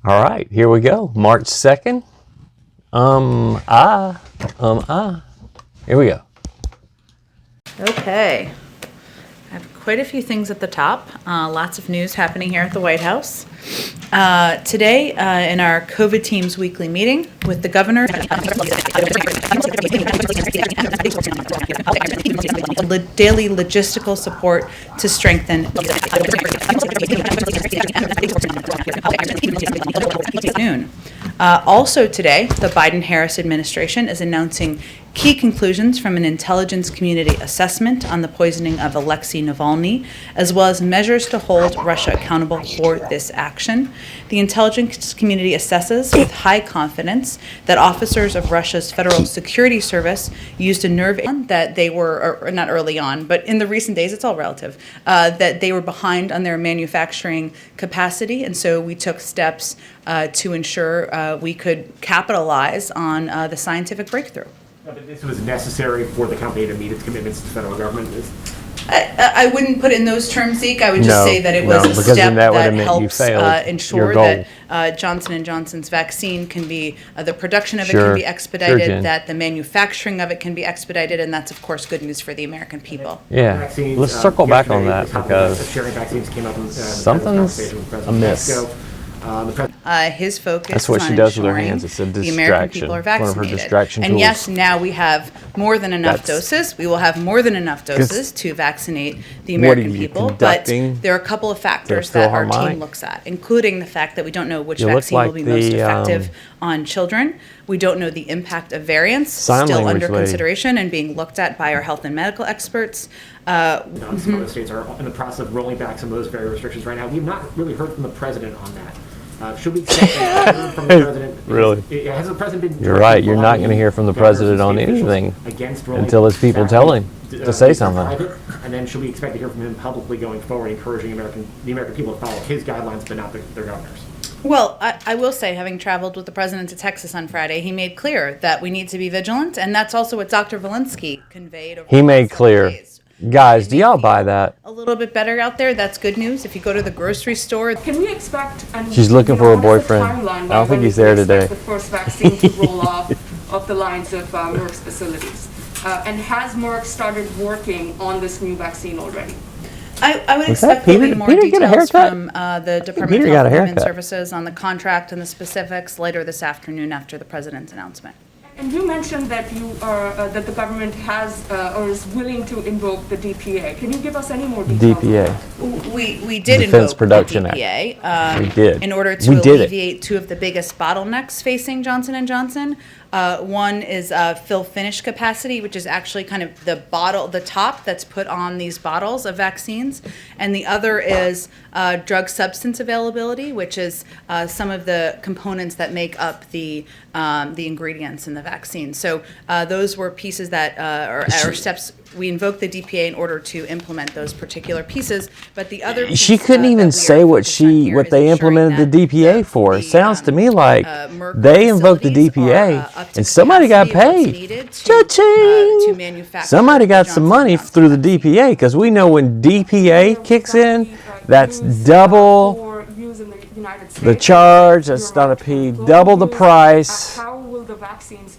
All right, here we go. March 2nd. Here we go. Okay. I have quite a few things at the top. Lots of news happening here at the White House. Today, in our COVID Teams weekly meeting with the governor, daily logistical support to strengthen. Also today, the Biden-Harris administration is announcing key conclusions from an intelligence community assessment on the poisoning of Alexei Navalny, as well as measures to hold Russia accountable for this action. The intelligence community assesses with high confidence that officers of Russia's Federal Security Service used a nerve that they were, or not early on, but in the recent days, it's all relative, that they were behind on their manufacturing capacity, and so we took steps to ensure we could capitalize on the scientific breakthrough. But this was necessary for the company to meet its commitments to the federal government? I wouldn't put it in those terms, Zeke. I would just say that it was a step that helps ensure that Johnson & Johnson's vaccine can be, the production of it can be expedited, that the manufacturing of it can be expedited, and that's, of course, good news for the American people. Yeah, Vaccines, let's circle back on that the because sharing vaccines came up in something's amiss. His focus That's what is she on does with her ensuring hands. It's a the American distraction. people are One of her vaccinated. distraction And tools. yes, now we have more than enough doses. We will have more than enough doses to vaccinate the American people. But there are a couple of factors that our team looks at, including the fact that we don't know which vaccine will be most effective on children. We don't know the impact of variants, still under consideration and being looked at by our health and medical experts. Some other states are in the process of rolling back some of those very restrictions right now. We've not really heard from the president on that. Should we expect from the president? Really? Has the president been? You're right. You're not going to hear from the president on anything until his people tell him to say something. And then should we expect to hear from him publicly going forward, encouraging the American people to follow his guidelines, but not their governors? Well, I will say, having traveled with the president to Texas on Friday, he made clear that we need to be vigilant, and that's also what Dr. Walensky conveyed over He the made last clear. days. Guys, do y'all buy that? A little bit better out there. That's good news. If you go to the grocery store, can we expect? She's looking for a boyfriend. I don't think he's there today. The first vaccine to roll off the lines of Merck's facilities, and has Merck started working on this new vaccine already? I would expect there'll be more details from the Department of Health and Human Services on the contract and the specifics later this afternoon after the president's announcement. And you mentioned that that the government has or is willing to invoke the DPA. Can you give us any more details? DPA. We did Defense invoke Production the DPA. Act. We did. In order to alleviate two of the biggest bottlenecks facing Johnson & Johnson. One is fill finish capacity, which is actually kind of the top that's put on these bottles of vaccines. And the other is drug substance availability, which is some of the components that make up the ingredients in the vaccine. So those were pieces that are steps. We invoked the DPA in order to implement those particular pieces, but the other piece, she couldn't even say what they implemented the DPA for. It sounds to me like they invoked the DPA and somebody got paid. Cha-ching! Somebody got some money through the DPA, because we know when DPA kicks in, that's double the charge. That's not a P. Double the price.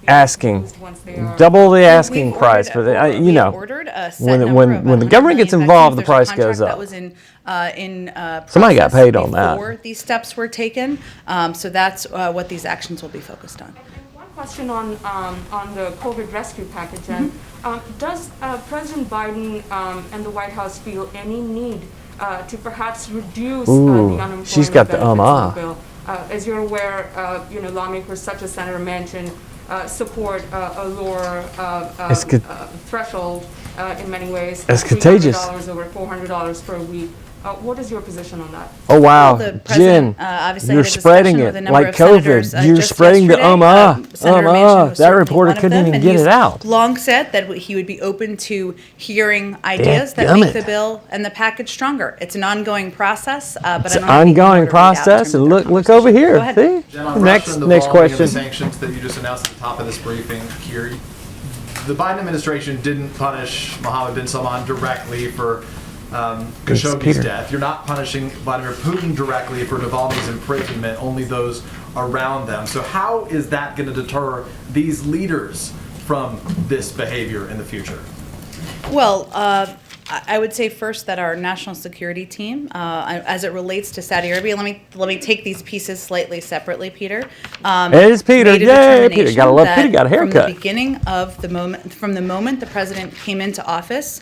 Asking, double the asking price for the when the government gets involved, the price goes up. Somebody got paid on that. Before these steps were taken, so that's what these actions will be focused on. One question on the COVID rescue package. And does President Biden and the White House feel any need to perhaps reduce the unemployment she's got the bill? As you're aware, lawmakers such as Senator Manchin support a lower threshold in many ways. It's contagious. $300 over $400 per week. What is your position on that? Oh, wow. Jen, you're spreading it like COVID. You're spreading the That reporter couldn't even get it out. Long said that he would be open to hearing ideas that make the bill and the package stronger. It's an ongoing process, but it's an ongoing process. And look over here. See? Next question. The sanctions that you just announced at the top of this briefing here. The Biden administration didn't punish Mohammed bin Salman directly for Khashoggi's Peter. death. You're not punishing Vladimir Putin directly for Navalny's imprisonment, only those around them. So how is that going to deter these leaders from this behavior in the future? Well, I would say first that our national security team, as it relates to Saudi Arabia, let me take these pieces slightly separately, Peter. It's Peter. made a Yay, Peter. determination Gotta love that Peter. Got a haircut. From the moment the president came into office,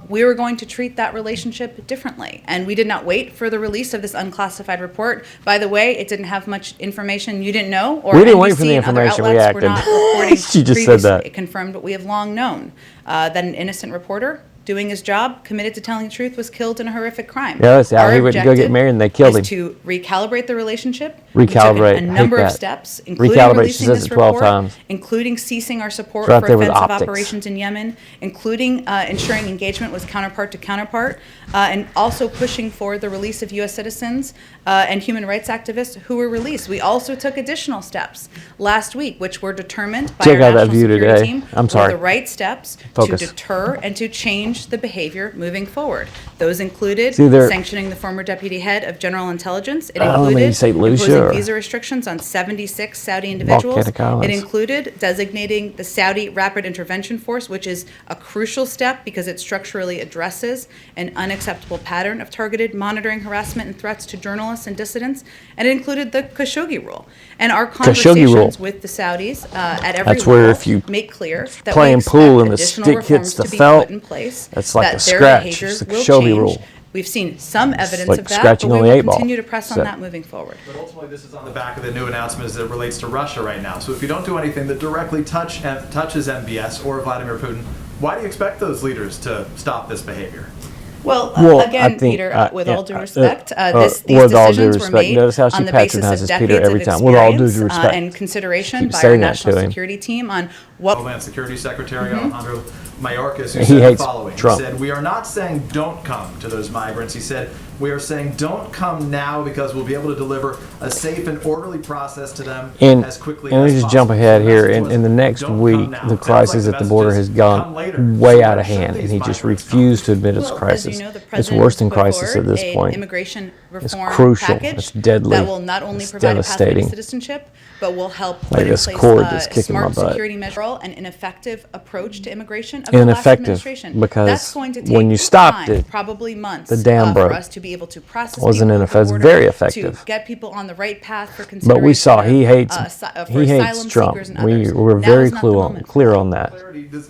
we were going to treat that relationship differently, and we did not wait for the release of this unclassified report. By the way, it didn't have much information you didn't know, or We didn't NBC wait for the and other information, we outlets were not acted. reporting She just said previously. that. It confirmed what we have long known, that an innocent reporter doing his job, committed to telling the truth, was killed in a horrific crime. Yeah, that's how Our he went to go get objective married and they killed him. is to recalibrate the relationship. Recalibrate. We took a Hate number of that. steps, including Recalibrate. She releasing says this it 12 report, times. including ceasing our support It's right for there with offensive optics. operations in Yemen, including ensuring engagement with counterpart to counterpart, and also pushing for the release of U.S. citizens and human rights activists who were released. We also took additional steps last week, which were determined by Check our out that national view security today. team I'm were sorry. the right steps Focus. to deter and to change the behavior moving forward. Those included See, they're- sanctioning the former deputy head of General Intelligence. It I don't know, maybe included St. Lucia imposing or visa restrictions on 76 Saudi individuals. Volcanic Islands. It included designating the Saudi Rapid Intervention Force, which is a crucial step because it structurally addresses an unacceptable pattern of targeted monitoring, harassment, and threats to journalists and dissidents. And it included the Khashoggi rule. And our Khashoggi rule. conversations with the Saudis at every That's where level if you make clear that playing we expect pool and the additional stick reforms hits the to be felt, put in place, that's like that a their scratch. behavior It's the will Khashoggi change. rule. We've seen some evidence like of that, scratching but we on the will 8 ball. continue to press on So- that moving forward. But ultimately, this is on the back of the new announcement as it relates to Russia right now. So if you don't do anything that directly touches MBS or Vladimir Putin, why do you expect those leaders to stop this behavior? Well, Well, I again, think, Peter, with yeah, all due respect, these with all due decisions were respect, made notice how she on the basis patronizes of Peter decades every of time. With all due experience respect. and consideration Keep by our saying that national to him. security team on what Homeland Security Secretary Alejandro Mayorkas, who He said the hates following. Trump. He said, "We are not saying don't come to those migrants." He said, "We are saying don't come now because we'll be able to deliver a safe and orderly process to them And, as quickly and as let me just jump possible." ahead So the here. message was, In the next "Don't week, come now." the Sounds crisis like at the border has message is, gone "Come later." way So out where of should hand, these and he just migrants come? refused to admit its Well, crisis. as you know, the It's president worse than has put crisis at forward this an point. immigration It's reform crucial. package It's deadly. that will not only It's provide a pathway to devastating. citizenship, but will help Like put in this place cord a that's kicking my smart butt. security measure and an effective approach to immigration of the last Ineffective, administration. because That's going to take when you stopped time, it, probably months, the dam for broke. us to be able to process Wasn't people at the ineffective. border, Very effective. to get people on the right path for consideration. But we saw he of, hates for he hates asylum Trump. seekers and We others. were Now very is not the moment. clear on that.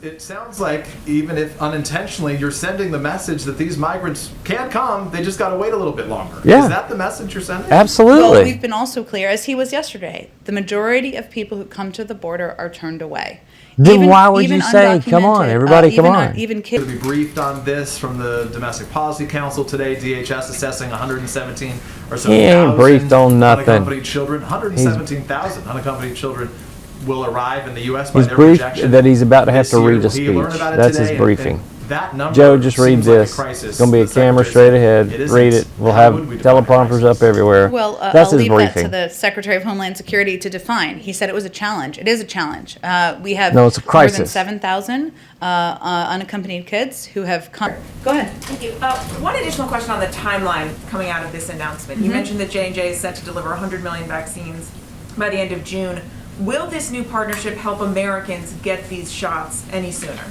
It sounds like, even if unintentionally, you're sending the message that these migrants can come, they just got to wait a little bit longer. Yeah. Is that the message you're sending? Absolutely. Well, we've been also clear, as he was yesterday, the majority of people who come to the border are turned away. Then why would you say, come on, undocumented, everybody, come even on? Even kids. To be briefed on this from the Domestic Policy Council today. DHS assessing 117 or so He ain't thousand briefed on nothing. unaccompanied children. 117,000 unaccompanied children will arrive in the U.S. by He's their briefed projection that he's about to have this to year. read a He learned speech. about it That's today, his briefing. and that number Joe, just read seems like a this. crisis. It's going to be a The camera Secretary straight said ahead. it isn't. Read it. We'll How have would we define teleprompters crisis? up everywhere. Well, That's I'll his leave briefing. that to the Secretary of Homeland Security to define. He said it was a challenge. It is a challenge. We have No, it's a more than crisis. 7,000 unaccompanied kids who have come. Go ahead. Thank you. One additional question on the timeline coming out of this announcement. You mentioned that J&J is set to deliver 100 million vaccines by the end of June. Will this new partnership help Americans get these shots any sooner?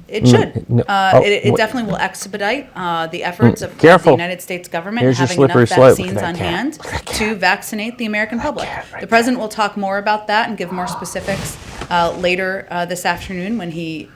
It should. no. Oh, It wait. definitely will expedite the efforts of the Careful. United States government Here's your having enough slippery slope. vaccines Look at on that cat. hand Look at that to vaccinate the American public. The president will talk more about that and give more specifics later this afternoon when he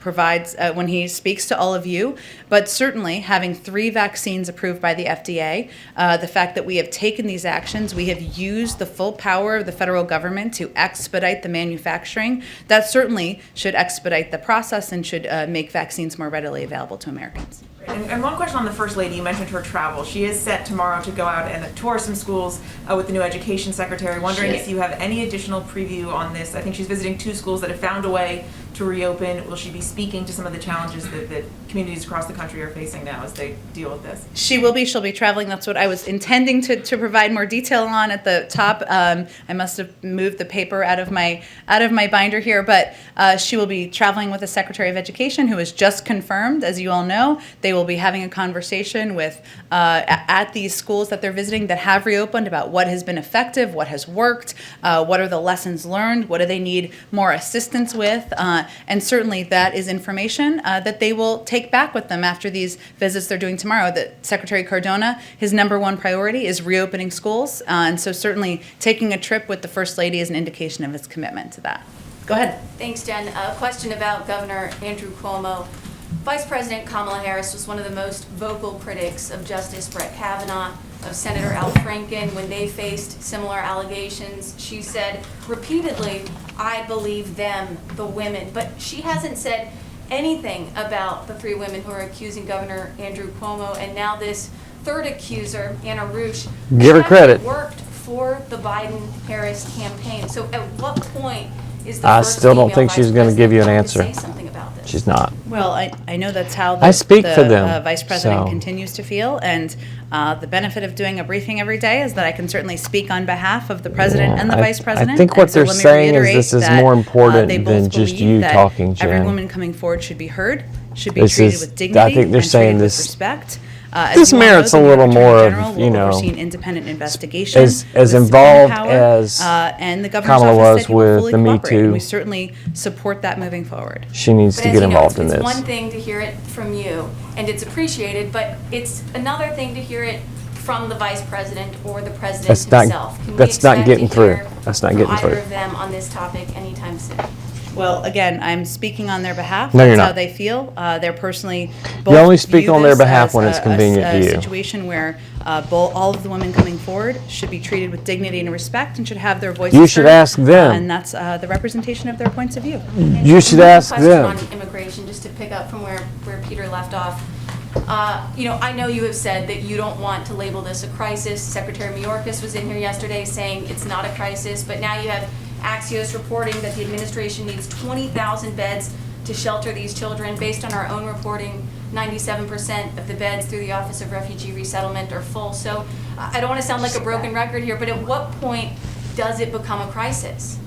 when he speaks to all of you. But certainly, having 3 vaccines approved by the FDA, the fact that we have taken these actions, we have used the full power of the federal government to expedite the manufacturing, that certainly should expedite the process and should make vaccines more readily available to Americans. And one question on the First Lady. You mentioned her travel. She is set tomorrow to go out and tour some schools with the new Education Secretary. Wondering if you have any additional preview on this. I think she's visiting 2 schools that have found a way to reopen. Will she be speaking to some of the challenges that communities across the country are facing now as they deal with this? She will be. She'll be traveling. That's what I was intending to provide more detail on at the top. I must have moved the paper out of my binder here, but she will be traveling with the Secretary of Education, who is just confirmed. As you all know, they will be having a conversation with at these schools that they're visiting that have reopened about what has been effective, what has worked, what are the lessons learned, what do they need more assistance with, and certainly that is information that they will take back with them after these visits they're doing tomorrow. That Secretary Cardona, his number one priority is reopening schools, and so certainly taking a trip with the First Lady is an indication of his commitment to that. Go ahead. Thanks, Jen. A question about Governor Andrew Cuomo. Vice President Kamala Harris was one of the most vocal critics of Justice Brett Kavanaugh, of Senator Al Franken when they faced similar allegations. She said repeatedly, "I believe them, the women," but she hasn't said anything about the 3 women who are accusing Governor Andrew Cuomo, and now this third accuser, Anna Ruch, Give her credit. worked for the Biden-Harris campaign. So at what point is the I first still don't female think vice she's gonna give you an president going answer. to say something about this? She's not. Well, I know that's how I speak for them, Vice President so. continues to feel, and the benefit of doing a briefing every day is that I can certainly speak on behalf of the President Yeah, and the Vice President. I think what And so they're let me saying is reiterate this is that, more important they than both just believe you that talking, every Jen. woman coming forward should be heard, should be This treated is- with I dignity, think they're and saying treated this- with respect. this merits a little more of, you know, know, an independent investigation as with subpoena involved power, as and the governor's Kamala office was said he will with fully the Me cooperate, and Too. we certainly support that moving forward. She needs But to as get you know, involved in it's this. one thing to hear it from you, and it's appreciated, but it's another thing to hear it from the vice president or the president That's not- himself. Can we that's not expect getting to through. hear That's not from getting either through. of them on this topic anytime soon? Well, again, I'm speaking on their behalf. No, you're That's how not. they feel. They're personally. You only both speak view on their this behalf as when it's convenient to you. A situation where all of the women coming forward should be treated with dignity and respect and should have their voices You should heard, ask them. and that's the representation of their points of view. You should ask Question them. on immigration, just to pick up from where Peter left off. You know, I know you have said that you don't want to label this a crisis. Secretary Mayorkas was in here yesterday saying it's not a crisis, but now you have Axios reporting that the administration needs 20,000 beds to shelter these children. Based on our own reporting, 97% of the beds through the Office of Refugee Resettlement are full. So I don't want to sound like a broken record here, but at what point does it become a crisis?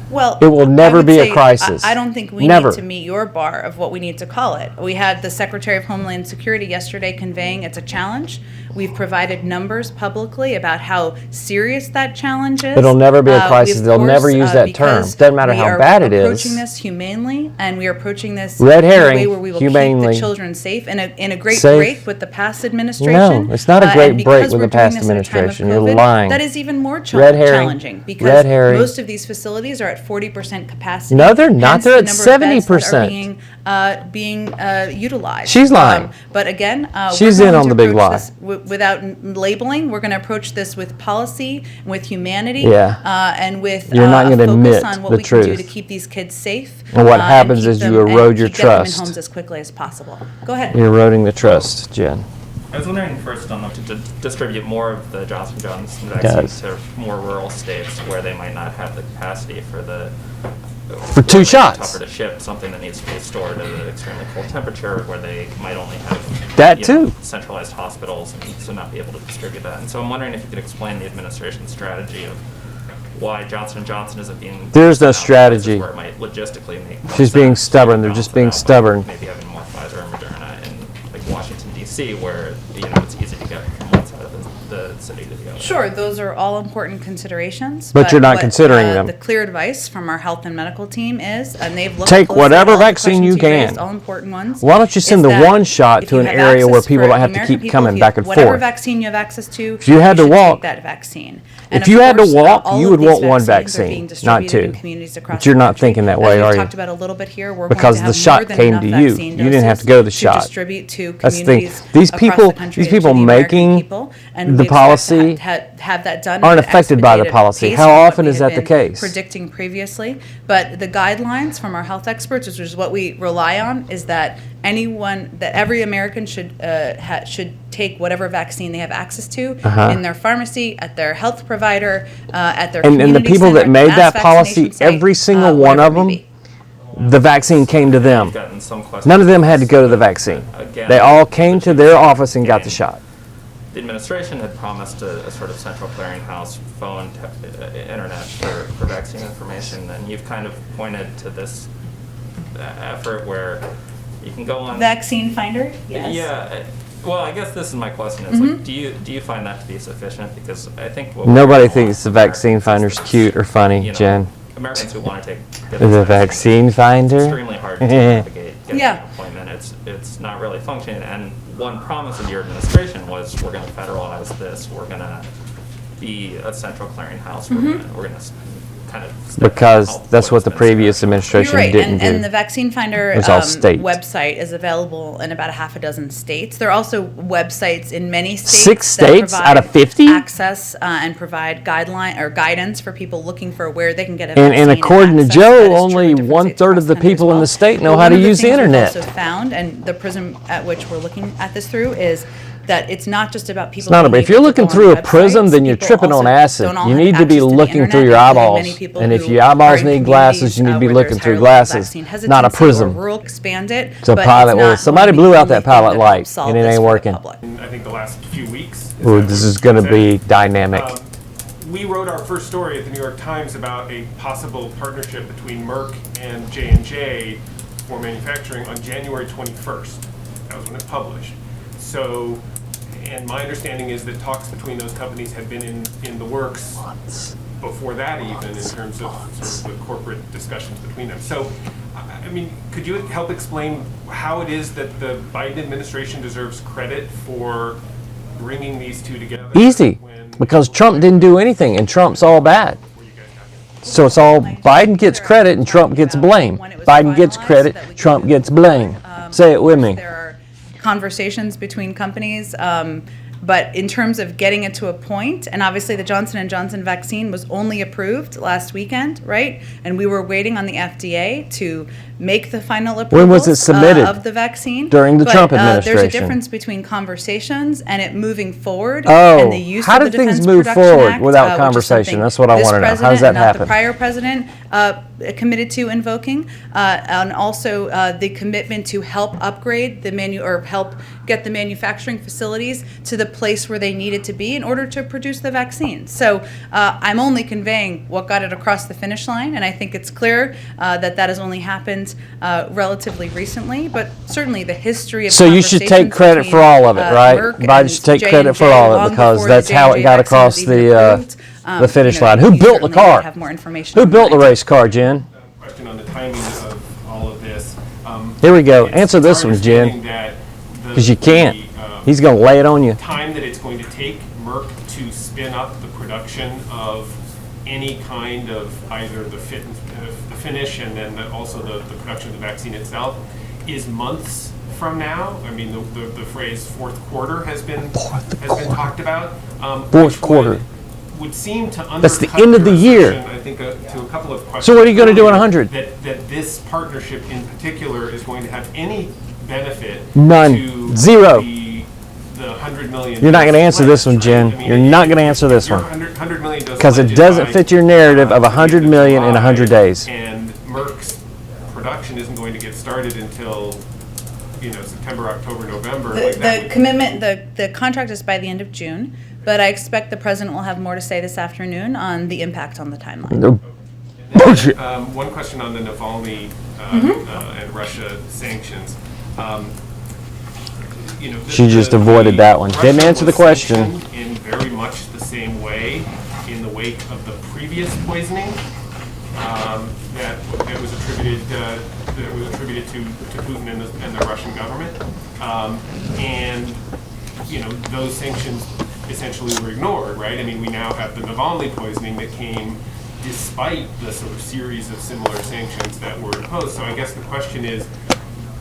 Well, It will never I would be a say, crisis. I don't think we Never. need to meet your bar of what we need to call it. We had the Secretary of Homeland Security yesterday conveying it's a challenge. We've provided numbers publicly about how serious that challenge is. It'll never be a We, crisis. of They'll course, never use that term. because Doesn't matter we how are bad it is. approaching this humanely, and we are approaching this Red in a herring, way where we will keep humanely. the children safe. In a great Safe. break with the past administration. No, it's not a great and break because with we're the past doing this at a time of administration. You're COVID, lying. That is even more Red herring. challenging because Red herring. most of these facilities are at 40% capacity. No, they're not. Hence They're the at number of beds that are 70%. being utilized. She's lying. But again, She's we're in going on to the big approach lie. this without labeling. We're going to approach this with policy, with humanity, Yeah. and with You're not gonna a focus admit on what the we can do truth. to keep these kids safe. And what happens keep is you them- erode and your get them in trust. homes as quickly as possible. Go ahead. You're eroding the trust, Jen. I was wondering first on them to distribute more of the Johnson & Johnson Guys. vaccines to more rural states where they might not have the capacity for the For 2 shots. tougher to ship, something that needs to be stored at an extremely cold temperature where they might only have That you know, too. centralized hospitals and so not be able to distribute that. And so I'm wondering if you could explain the administration's strategy of why Johnson & Johnson isn't being There's no sent out to places strategy. where it might logistically make more She's being sense to stubborn. They're just being balance it out by stubborn. Maybe having more Pfizer or Moderna in like Washington D.C. where you know it's easy to get from one side of the city to the other. Sure, those are all important considerations. But you're not what, considering them. The clear advice from our health and medical team is, and they've looked Take closely whatever at all the vaccine you questions raised, can. all important ones. Why don't you send is the that one shot if to you an have area where access people for don't have to American keep people, coming if you- back and whatever forth? vaccine you have access to, If you had to should walk- take that vaccine. And If of you had to course, walk, all you of would these want one vaccines are vaccine, being not distributed in 2. communities across But you're the not country. thinking that way, As are we've you? talked about a little bit here, we're Because going to the have shot more than came enough to you. vaccine You didn't have to doses go to the shot. distribute to That's the thing. communities These across people- the country these and to people the American making people, and the we expect to policy have that done aren't at an affected by the expedited policy. pace How from what often we is had that the been case? predicting previously, but the guidelines from our health experts, which is what we rely on, is that every American should take whatever vaccine they have access to in their pharmacy, at their health provider, at their And community the people center, that made mass that vaccination policy, site, every single one whatever of it may them be. the vaccine came to them. I've gotten some questions. None of them had to go to the vaccine. Again, They all came to their office and got the shot. The administration had promised a sort of central clearinghouse, phone, internet for vaccine information, and you've kind of pointed to this effort where you can go on. Vaccine Finder? Yes. Yeah. Well, I guess this is my question: is like, do you find that to be sufficient? Because I think what Nobody thinks the vaccine finder's cute or funny, you know, Jen. Americans who want to get The this vaccine it's finder? extremely hard to navigate getting Yeah. an appointment. It's not really functioning. And one promise of your administration was we're going to federalize this. We're going to be a central clearinghouse. We're going to kind of step in and Because help that's what the what's been previous said. administration You're right, didn't and do. the Vaccine Finder It was all state. website is available in about a half a dozen states. There are also websites in many states. 6 that states out of provide 50? Access and provide guideline or guidance for people looking for where they can get a And vaccine. according to access. Joe, That is true only in different 1/3 states of across the country people as in well. the state know But how one to of the use the things we've internet. also found, and the prism at which we're looking at this through, is that it's not just about people. It's not being if you're able to looking go on through a websites, prism, then you're people tripping on also acid. don't all You have need to be access the looking through internet, your including eyeballs. many people And if who your eyeballs are in need glasses, you need to be communities, looking where through there's higher level glasses, vaccine not a hesitancy or prism. Rural expand it. It's a but pilot. it's Well, not somebody one of blew the out only that things pilot that light, helps solve and it this ain't for the working. public. I think the last few weeks. Ooh, this is going to be dynamic. We wrote our first story at the New York Times about a possible partnership between Merck and J&J for manufacturing on January 21st. That was when it published. So, and my understanding is that talks between those companies had been in the works before that even in terms of sort of the corporate discussions between them. So, I mean, could you help explain how it is that the Biden administration deserves credit for bringing these two together? Easy, because Trump didn't do anything, and Trump's all bad. So it's all Biden gets credit and Trump gets blame. Biden gets credit, Trump gets blame. Say it with me. There are conversations between companies, but in terms of getting it to a point, and obviously the Johnson & Johnson vaccine was only approved last weekend, right? And we were waiting on the FDA to make the final approvals When was it submitted? Of the vaccine. During the But, Trump There's a administration. difference betwing conversations and it moving forward Oh, and the use how of the did things Defense move Production forward Act, without which is conversation? something That's what I this wanna know. How does president that and not happen? The prior president committed to invoking, and also the commitment to help upgrade or help get the manufacturing facilities to the place where they needed to be in order to produce the vaccine. So I'm only conveying what got it across the finish line, and I think it's clear that has only happened relatively recently, but certainly the history of So you should take conversations credit for all of it, between, right? Merck Biden and should take J&J credit for all of it long because before that's the how it J&J got vaccine across was even the approved. finish line. You Who built the certainly car? have more information Who on built the that. race car, Jen? Question on the timing of all of this. Here we go. It's Answer this our one, Jen. understanding that the- Because you can't. the, He's going to lay it on you. time that it's going to take Merck to spin up the production of any kind of either the finish and then also the production of the vaccine itself is months from now. I mean, the phrase fourth quarter has been talked about. Fourth which quarter. would seem to undercut That's the end of the your year. assertion, I think to a couple of questions. So what are you gonna do in earlier, 100? That this partnership in particular is going to have any benefit None. to Zero. the 100 million. You're not gonna answer this one, right? Jen. I mean, You're not gonna answer this your one. 100 million doesn't Because it pledge doesn't by, fit your narrative of the 100 end of million in July, 100 days. And Merck's production isn't going to get started until, September, October, November. like that The would- commitment, the contract is by the end of June, but I expect the president will have more to say this afternoon on the impact on the timeline. Bullshit. One question on the Navalny and Russia sanctions. She just avoided that one. Didn't Russia answer the was question. sanctioned in very much the same way in the wake of the previous poisoning that was attributed to Putin and the Russian government, and those sanctions essentially were ignored, right? I mean, we now have the Navalny poisoning that came despite the sort of series of similar sanctions that were imposed. So I guess the question is,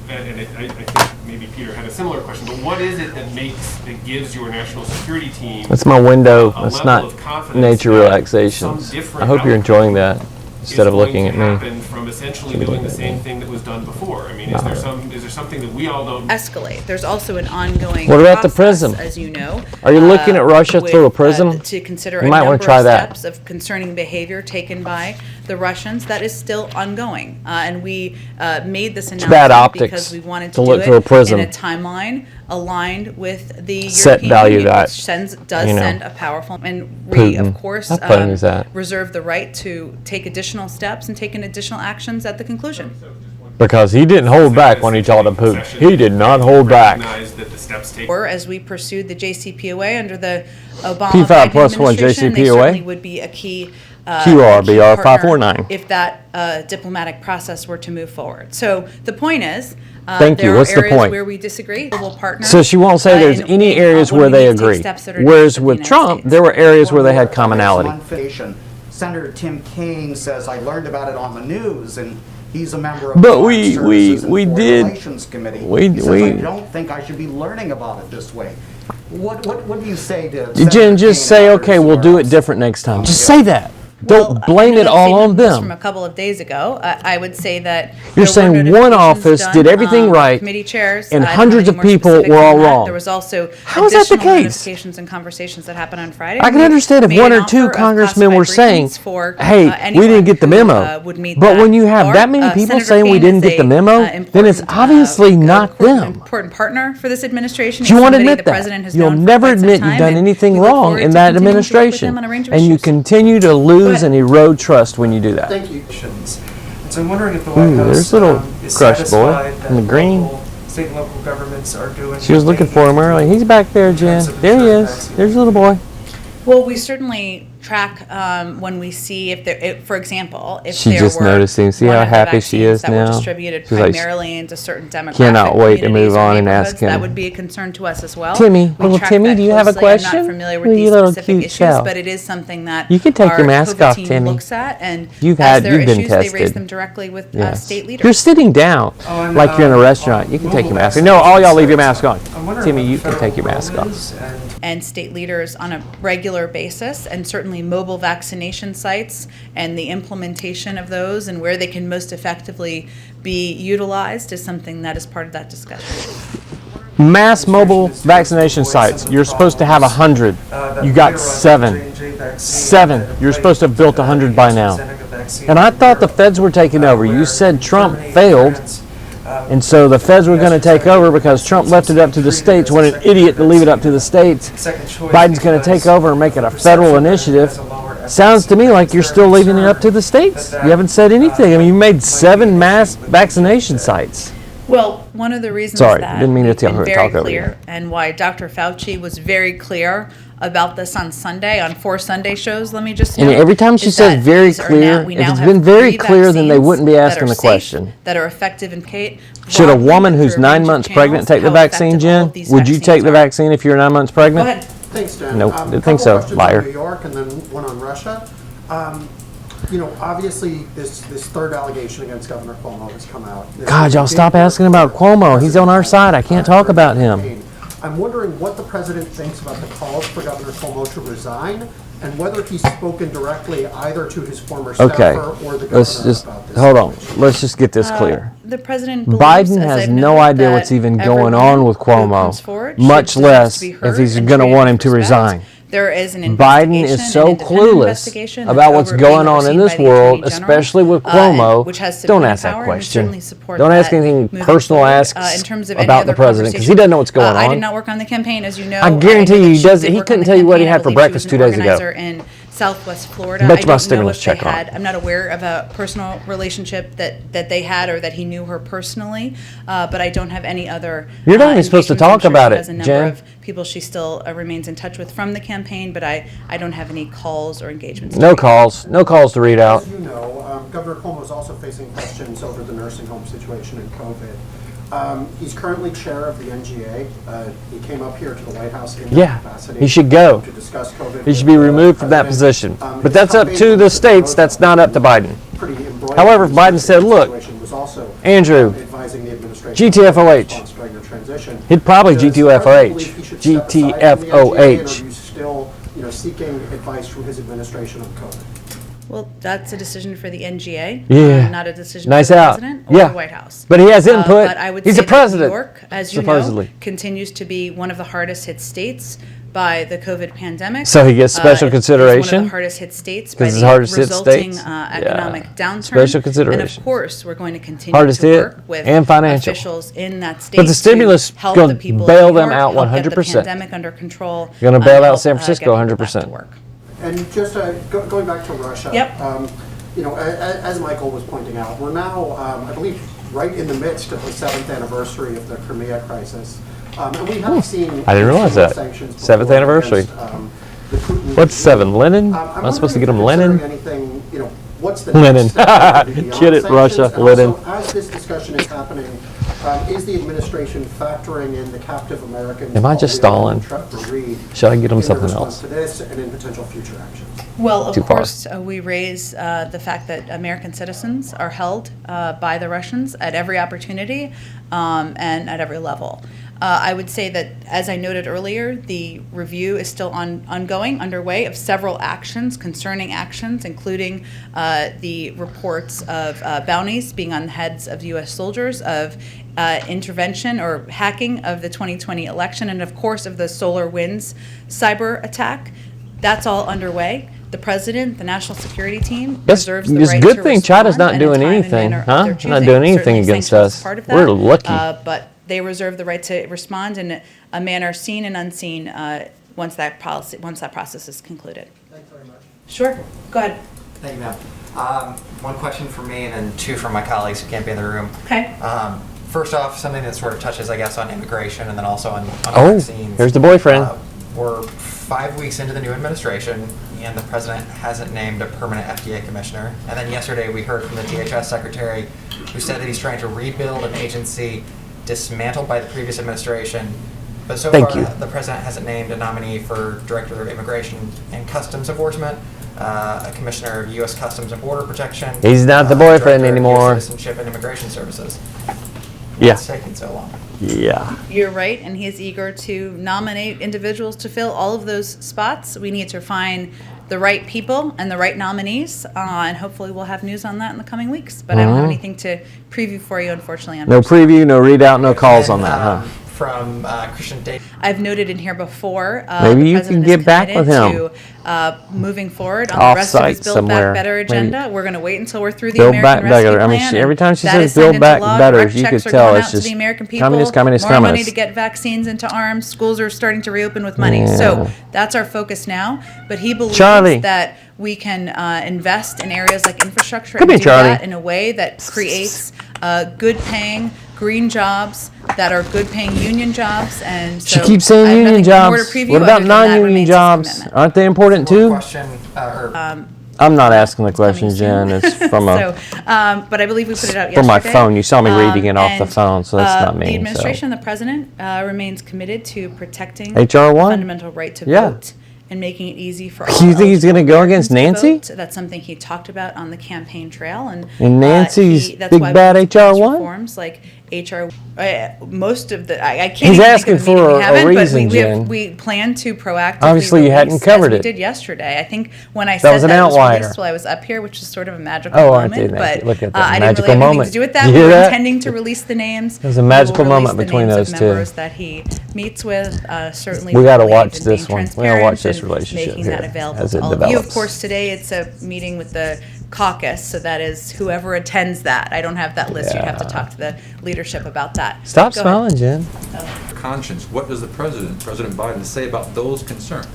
and I think maybe Peter had a similar question, but what is it that gives your national security team That's my window. a That's level not of confidence nature that relaxations. some different I hope you're enjoying that. instead of looking at me. happen from essentially doing the same thing that was done before? I mean, is there something that we all don't? Escalate. There's also an ongoing What about the process, prism? as you know. Are you looking at Russia with, through a prism? To consider You a might wanna number try of that. steps of concerning behavior taken by the Russians. That is still ongoing, and we made this announcement bad optics because we wanted to to look do through a it prism. in a timeline aligned with the Set European value Union, that, which does you know, send a powerful, and we Putin. of course How funny is that? reserve the right to take additional steps and take additional actions at the conclusion. Because he didn't hold back when he told him Putin. He did not hold back. Recognize that the steps taken. Or as we pursued the JCPOA under the Obama P5 Biden plus one administration, they JCPOA. certainly would be a key QRBR key partner 549. if that diplomatic process were to move forward. So the point is, Thank you. there What's are the areas point? where we disagree. We'll partner. So she won't say there's and- any and, areas when where we they need to take agree. steps that are Whereas just of the with United Trump, States. there were areas where they had commonality. Senator Tim Kaine says, I learned about it on the news, and he's a member of But the we- Foreign we- Services and we Foreign did- Relations Committee. we- He says, we- I don't think I should be learning about it this way. What do you say to Jen, Senator just Kaine say, and okay, others we'll who do are it different next time. Just say that. Don't Well, blame I know it that all on statement was from a them. couple of days ago. I would say that You're there were saying one notifications office done, did everything right, committee chairs, and I don't have hundreds any of more people specifics were all than that. wrong. There was also How is that the additional case? notifications and conversations that happened on Friday. I can We understand if made one an or two offer of congressmen were classified saying, briefings for, hey, we anyone didn't get the who, memo. would meet But that when you have bar. that many people Senator saying we Kaine didn't is get the a, memo, then it's important, obviously not important- them. Important partner for this administration. You He's won't somebody admit the that. President has You'll known for never quite some admit time, you've done and anything we look wrong forward in to that continuing to work with administration. him on a range of And you issues. continue to lose ahead. and erode trust when you do that. Thank you. So I'm wondering if the White House there's little is crush boy satisfied in the that green. local, state and local governments are doing. She was looking for him early. He's back there, Jen. There he is. There's a little boy. Well, we certainly track when we see if there, for example, if She there just were noticed him. See one how of the happy she vaccines is that now? were distributed She's like, primarily into certain demographic cannot wait to communities move or on and ask neighborhoods, him. That would be a concern to us as well. Timmy, We little track Timmy, that do you have a closely. I'm question? not familiar with Well, these you little specific cute issues, child. but it is something that You can take our your mask COVID off, team Timmy. looks at, and You've as there are been issues, they raise tested. them directly with Yes. state leaders. You're sitting down I'm, like you're in a um, restaurant. You can take your mobile mask off. No, all y'all leave your mask vaccinations. on. I'm wondering Timmy, what you the can take your federal mask role off. is and state leaders on a regular basis, and certainly mobile vaccination sites and the implementation of those and where they can most effectively be utilized is something that is part of that discussion. Mass mobile vaccination sites. You're supposed to have 100. You got 7. 7. You're supposed to have built 100 by now. And I thought the feds were taking over. You said Trump failed, and so the feds were going to take over because Trump left it up to the states. What an idiot to leave it up to the states. Biden's going to take over and make it a federal initiative. Sounds to me like you're still leaving it up to the states. You haven't said anything. I mean, you made 7 mass vaccination sites. Well, one of the reasons Sorry, that didn't mean to we've been talk very over clear you. and why Dr. Fauci was very clear about this on Sunday, on 4 Sunday shows, let me just And note, every time she is says that very these are clear, now- we if now it's have been very 3 clear, then they vaccines wouldn't be that asking are the safe, question. that are effective and Should a woman who's 9 months pregnant take the vaccine, Jen? Would you take the vaccine if you're 9 months Go pregnant? ahead. Thanks, Jen. Nope, didn't think couple so, questions liar. on New York and then one on Russia. You know, obviously, this third allegation against Governor Cuomo has come out. God, y'all stop asking about Cuomo. He's on our side. I can't talk about him. I'm wondering what the president thinks about the calls for Governor Cuomo to resign and whether he's spoken directly either to his former Okay, staffer or the let's governor just, about this. hold on. Let's just get this clear. The president believes, Biden as has I've no noted, idea that what's even every going woman on with who comes Cuomo, forward much should less be if heard he's and going to treated want him with to respect. resign. There is an Biden investigation, is so an independent clueless investigation about that's what's being going on in overseen this by the world, Attorney General, especially with Cuomo. which has Don't subpoena ask that power, and we question. certainly support Don't ask that anything moving personal. forward. Ask In terms of any about other the president because he conversation, doesn't know what's going I on. did not work on the campaign, as you know. I guarantee know you that he she does- did he work couldn't on the tell you what he campaign. had I for believe she breakfast was 2 an days ago. organizer in Southwest Florida. Bet I you my don't know stimulus if they check on it. had. I'm not aware of a personal relationship that they had or that he knew her personally, but I don't have any other. You're not even supposed to engagements. I'm talk sure about she it, has a number Jen. of people she still remains in touch with from the campaign, but I don't have any calls or engagements. No calls. No calls to read out. As you know, Governor Cuomo is also facing questions over the nursing home situation in COVID. He's currently chair of the NGA. He came up here to the White House in Yeah, that capacity. he should go. To discuss COVID. He should be with the removed from that president. position. But His that's up campaign to the manager, states. That's not up to Biden. pretty embroiled However, if in Biden this said, "Look, situation, was also, Andrew, advising the administration GTFOH. on during the transition. He'd probably Does the GTFOH. president believe he should step aside from the NGA, and GTFOH. Are you still, seeking advice from his administration on COVID? Well, that's a decision for the NGA, Yeah. not a decision Nice for the out. president or Yeah. the White House. But he has input. But I would He's say the president, that New York, as you supposedly. know, continues to be one of the hardest hit states by the COVID pandemic. So he gets special It's one consideration? of the hardest hit states by 'Cause it's the hardest hit resulting states? economic Yeah. downturn. Special And consideration. of course, we're going to continue Hardest to hit work with and financial. officials in that state But the stimulus to help gonna the people bail of New them York, out help get the 100%. pandemic under control. Gonna bail and out help, San get Francisco people back to 100%. work. And just going back to Russia. Yep. You know, as Michael was pointing out, we're now, I believe, right in the midst of the 7th anniversary of the Crimea crisis. And we have seen. I didn't realize similar that. sanctions 7th before anniversary. against, the Putin What's 7? regime. Lenin? I'm Am I supposed to get him wondering if Lenin? you're considering anything, you know, what's the Lenin. next step beyond Get it, sanctions? Russia, And Lenin. also, as this discussion is happening, is the administration factoring in the captive Americans? Am I just Paul Whelan stalling? and Trevor Reed Should I get him in their something response else? to this and in potential future actions? Well, of Too far. course, we raise the fact that American citizens are held by the Russians at every opportunity and at every level. I would say that, as I noted earlier, the review is still ongoing, underway, of several concerning actions, including the reports of bounties being on the heads of U.S. soldiers, of intervention or hacking of the 2020 election, and of course of the SolarWinds cyber attack. That's all underway. The president, the national security team, reserves the It's right a good to thing China's respond not in a doing time and anything, manner of huh? their Not choosing. doing anything Certainly against sanctions is us. part of that. We're lucky. But they reserve the right to respond in a manner seen and unseen once that process is concluded. Thanks very much. Sure. Go ahead. Thank you, ma'am. One question for me and then two from my colleagues who can't be in the room. Okay. First off, something that sort of touches, I guess, on immigration and then also on Oh, vaccines. here's the boyfriend. We're 5 weeks into the new administration, and the president hasn't named a permanent FDA commissioner. And then yesterday we heard from the DHS secretary who said that he's trying to rebuild an agency dismantled by the previous administration. But so Thank far, you. the president hasn't named a nominee for Director of Immigration and Customs Enforcement, a Commissioner of U.S. Customs and Border Protection. He's not the boyfriend Director of anymore. U.S. Citizenship and Immigration Services. Yeah. It's taking so long. Yeah. You're right, and he is eager to nominate individuals to fill all of those spots. We need to find the right people and the right nominees, and hopefully we'll have news on that in the coming weeks. But I don't have anything to preview for you, unfortunately. On No Thursday. preview, no readout, no calls on And, that, huh? From Christian Date. I've noted in here before. Maybe the you president can is get back with committed him. To moving forward on the rest of his Off-site Build somewhere. Back Better Maybe. agenda. We're going to wait until we're through the Build American Back Rescue Better. I mean, Plan. every time she That says is signed Build into Back law. Better, Direct you checks could are tell going it's out to just the American people. communist, communist, More money communist. to get vaccines into arms. Schools are starting to reopen with money. So that's our focus now. But he believes Charlie. that we can invest in areas like infrastructure Come and here, do Charlie. that in a way that creates good-paying green jobs that are good-paying union jobs. And She so keeps saying I have union nothing more to jobs. preview What about other than that non-union remains his jobs? commitment. Aren't they important One too? question, I'm not asking the question, coming Jen. soon. It's from a So, but I believe we put it out from yesterday. my phone. You saw me reading it off the And, phone, so that's not me. The so. administration and the president remains committed to protecting HR the one? fundamental right to Yeah. vote and making it easy for You all think he's gonna eligible go against Americans to Nancy? vote. That's something he talked about on the campaign trail. And Nancy's that's big why we bad need to HR pass one? Reforms like HR. Most of the I can't. He's even asking think of a meeting for we a haven't, reason, but Jen. we plan to proactively. Obviously, you hadn't release, covered as it. We did yesterday. I think when I That said was an that it was outlier. released while I was up here, which is sort of a magical Oh, moment. aren't they nice? But Look at that I didn't magical really have anything moment. to do with that. You We hear were that? intending to release the names. There's a We will magical release moment the between names those of two. members that he meets with. Certainly, We gotta believe watch in this being one. We gotta watch transparent this and relationship making that here available as to it all of you. Of develops. course, today it's a meeting with the caucus, so that is whoever attends that. I don't have that list. You'd have to talk to the leadership about that. Stop Go ahead. smiling, Jen. Conscience, what does President Biden say about those concerns?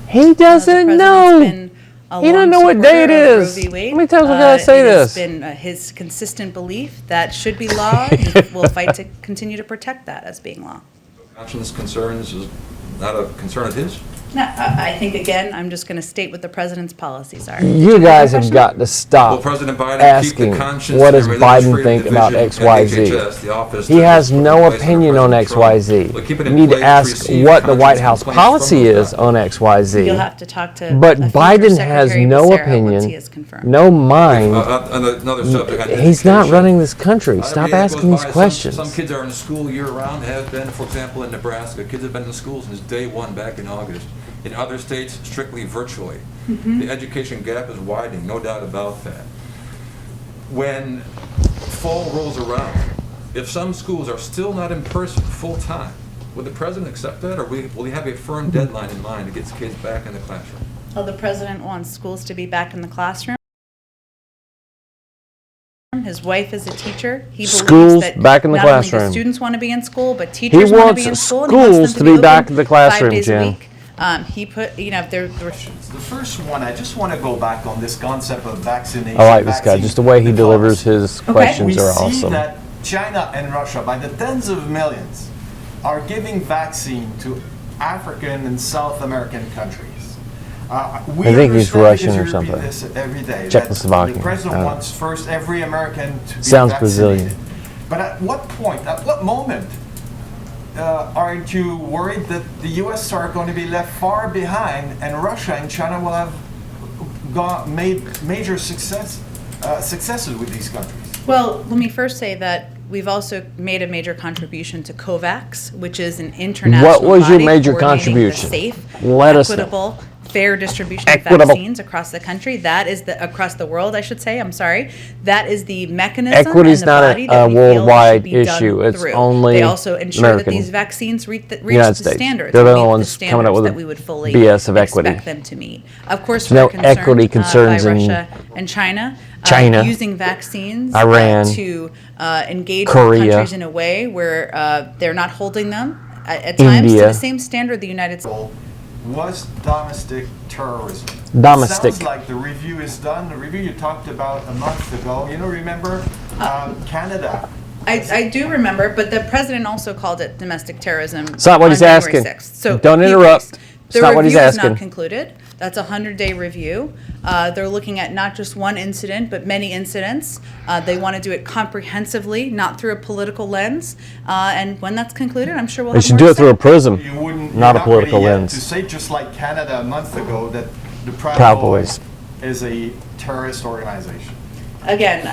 He doesn't know. Been a He doesn't know long what day it supporter of is. Roe v. Wade. How many times we gotta say It this? has been his consistent belief that should be law. He will fight to continue to protect that as being law. Conscience concerns is not a concern of his? No, I think, again, I'm just going to state what the president's policies are. You guys have got to Will stop President Biden keep asking the conscience what and does religious Biden freedom think about division at HHS, XYZ. the office He that has was put no in place under opinion on President Trump? XYZ. Will keep it You in need to place ask receive what the conscience White House complaints from policy those is on You'll XYZ. have to talk to But a future Biden has Secretary no Becerra once he opinion, is confirmed. no mind. Another subject on He's not education. running this country. Stop Every year asking goes these by, questions. Some kids are in school year-round, have been, for example, in Nebraska. Kids have been in school since day one back in August. In other states, strictly virtually. The education gap is widening, no doubt about that. When fall rolls around, if some schools are still not in person full-time, would the president accept that, or will he have a firm deadline in mind to get kids back in the classroom? Well, the president wants schools to be back in the classroom. His wife is a teacher. He believes Schools that back in the not only classroom. the students want to be in school, but He teachers want to be in wants school. And he wants schools them to be open back in the classroom, 5 days a Jim. week. He put, you know, if there were The first one, I just want to go back on this concept of vaccination. I like this guy. vaccine Just the way he delivers diplomacy. his questions We are see awesome. that China and Russia, by the tens of millions, are giving vaccine to African and South American countries. We I think he's understand, Russian because or you something. repeat this every day, that Czechoslovakian. the I president don't know. wants first every American to be Sounds vaccinated. Brazilian. But at what point, at what moment, aren't you worried that the U.S. are going to be left far behind, and Russia and China will have made major successes with these countries? Well, let me first say that we've also made a major contribution to COVAX, which is an international What was your body major coordinating the contribution? safe, Let us know. equitable, fair distribution Equitable. of vaccines across the country. That is across the world, I should say. I'm sorry. That is the mechanism Equity is and the not body a that we feel worldwide should be done issue. It's through. only They also ensure American. that these vaccines reach the United States. standards. They're the and only meet ones the coming up with standards the that we would fully BS of equity. expect them to meet. Of course, There's no we're concerned equity concerns by in Russia and China. China, Using vaccines Iran, to engage Korea, with countries in a way where they're not holding them at times to India. the same standard the United States. Was domestic terrorism. Domestic. It sounds like the review is done. The review you talked about a month ago. You know, remember Canada. I do remember, but the president also called it domestic terrorism. It's not what on he's January asking. 6th. So Don't he interrupt. agrees. It's The not what he's review is asking. not concluded. That's a 100-day review. They're looking at not just one incident, but many incidents. They want to do it comprehensively, not through a political lens. And when that's concluded, I'm sure we'll They have should more do to it through say. a prism, You're not a political ready yet lens. To say just like Canada a month ago that the Proud Proud Boys. Boys is a terrorist organization. Again,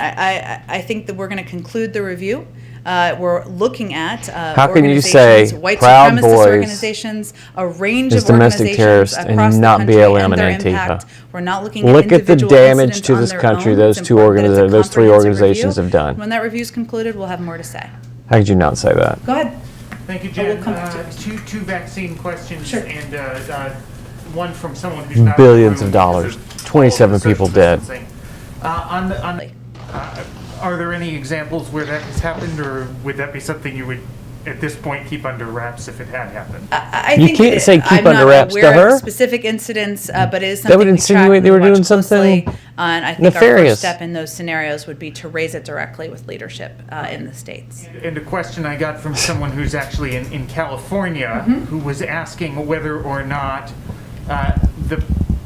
I think that we're going to conclude the review. We're looking at How can you say organizations, white Proud supremacist Boys organizations, a range is of domestic organizations terrorists and across the not country BLM and their and Antifa. impact. We're not looking at Look at the individual damage incidents to on this their country own. those It's two important that it's a those three comprehensive organizations review. have done. When that review is concluded, we'll have more to say. How could you not say that? Go ahead. Thank you, Oh, we'll Jen. come back to Two vaccine questions, Sure. and one from someone who's not Billions in of the room dollars. because of 27 all of the people social dead. distancing. Are there any examples where that has happened, or would that be something you would, at this point, keep under wraps if it had happened? I You think can't that say keep I'm under not wraps to aware of her. specific incidents, but it is That something would we insinuate track they were and watch doing something closely. And I think our nefarious. first step in those scenarios would be to raise it directly with leadership in the states. And a question I got from someone who's actually in California, who was asking whether or not the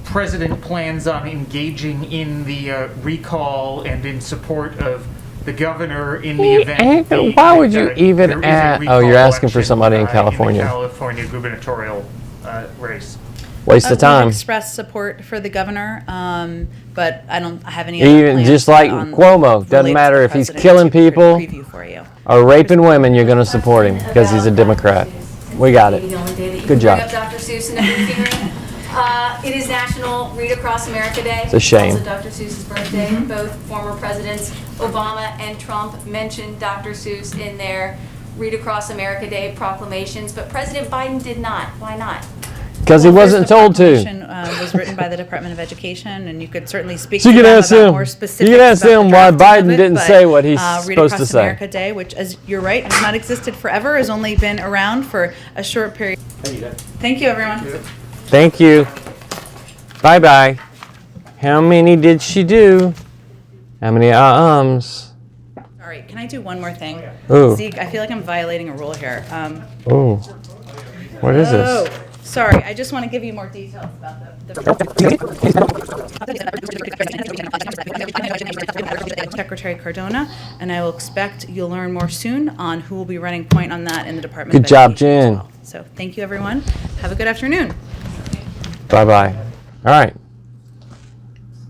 president plans on engaging in the recall and in support of the governor in the event. Why would you even there is a ask? Oh, recall you're asking for election, somebody in in the California. California gubernatorial race. Waste of We've time. expressed support for the governor, but I don't have any other Even plans just like on Cuomo, doesn't related to matter the if he's president killing to people preview for you. or raping women, you're going to support him because he's a Democrat. We got it. The only day that you Good can job. bring up Dr. Seuss in every hearing. It is National Read Across America Day. It's a shame. Also Dr. Seuss's birthday. Both former presidents, Obama and Trump, mentioned Dr. Seuss in their Read Across America Day proclamations, but President Biden did not. Why not? Because he Well, wasn't first, the told to. proclamation, was written by the Department of Education, and you could certainly speak So to you can them ask about him. more You specifics can ask about the him why drafting of Biden it, didn't but, say what he's Read supposed to Across say. America Day, which, as you're right, has not existed forever, has only been around for a short period. Thank you, everyone. Thank you. Bye-bye. How many did she do? How many ums? Sorry, can I do one more thing? Ooh. Zeke, I feel like I'm violating a rule here. Oh. What is Oh, this? sorry, I just want to give you more details about Secretary Cardona, and I will expect you'll learn more soon on who will be running point on that in the Department of Good job, Education as Jen. well. So thank you, everyone. Have a good afternoon. Bye-bye. All right.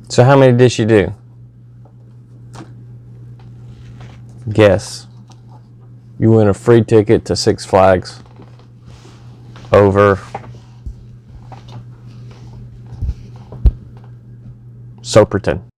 So how many did she do? Guess. You win a free ticket to Six Flags over Soperton.